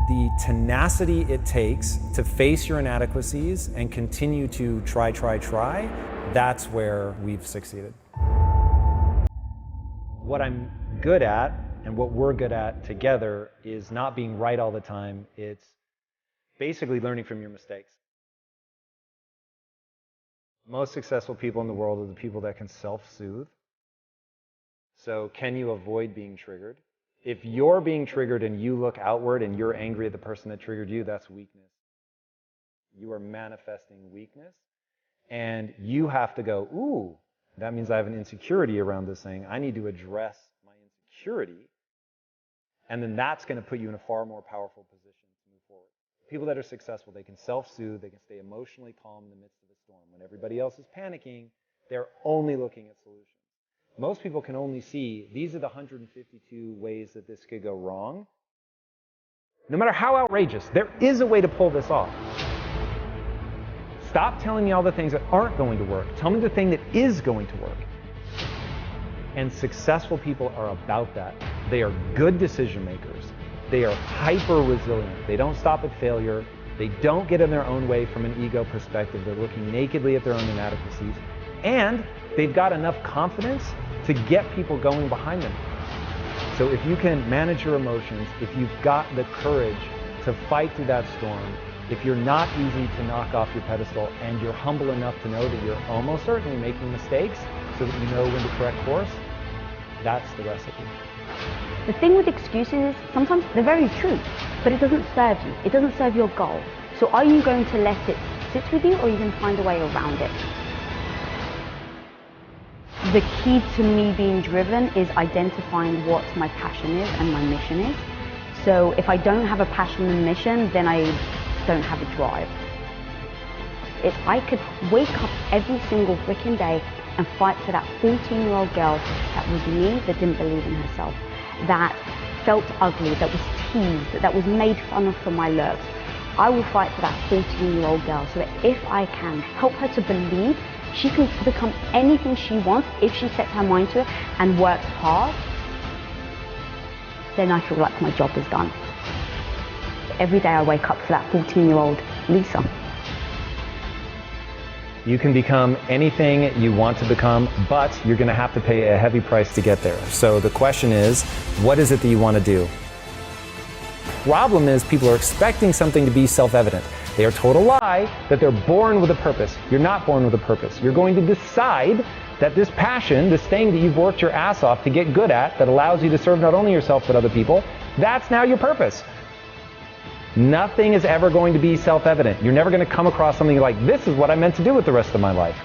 the tenacity it takes to face your inadequacies and continue to try, that's where we've succeeded. What I'm good at and what we're good at together is not being right all the time. It's basically learning from your mistakes. Most successful people in the world are the people that can self-soothe. So can you avoid being triggered? If you're being triggered and you look outward and you're angry at the person that triggered you, that's weakness. You are manifesting weakness. And you have to go, ooh, that means I have an insecurity around this thing. I need to address my insecurity. And then that's going to put you in a far more powerful position to move forward. People that are successful, they can self-soothe, they can stay emotionally calm in the midst of a storm. When everybody else is panicking, they're only looking at solutions. Most people can only see, these are the 152 ways that this could go wrong. No matter how outrageous, there is a way to pull this off. Stop telling me all the things that aren't going to work. Tell me the thing that is going to work. And successful people are about that. They are good decision makers. They are hyper resilient. They don't stop at failure. They don't get in their own way from an ego perspective. They're looking nakedly at their own inadequacies. And they've got enough confidence to get people going behind them. So if you can manage your emotions, if you've got the courage to fight through that storm, if you're not easy to knock off your pedestal and you're humble enough to know that you're almost certainly making mistakes so that you know when to correct course, that's the recipe. The thing with excuses is sometimes they're very true, but it doesn't serve you. It doesn't serve your goal. So are you going to let it sit with you, or are you going to find a way around it? The key to me being driven is identifying what my passion is and my mission is. So if I don't have a passion and mission, then I don't have a drive. If I could wake up every single freaking day and fight for that 14-year-old girl that was me, that didn't believe in herself, that felt ugly, that was teased, that was made fun of for my looks, I will fight for that 14-year-old girl so that if I can help her to believe she can become anything she wants if she sets her mind to it and works hard, then I feel like my job is done. Every day I wake up for that 14-year-old Lisa. You can become anything you want to become, but you're going to have to pay a heavy price to get there. So the question is, what is it that you want to do? Problem is, people are expecting something to be self-evident. They are told a lie that they're born with a purpose. You're not born with a purpose. You're going to decide that this passion, this thing that you've worked your ass off to get good at, that allows you to serve not only yourself but other people, that's now your purpose. Nothing is ever going to be self-evident. You're never going to come across something like, this is what I meant to do with the rest of my life.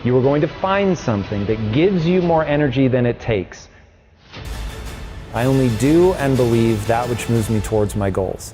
You are going to find something that gives you more energy than it takes. I only do and believe that which moves me towards my goals.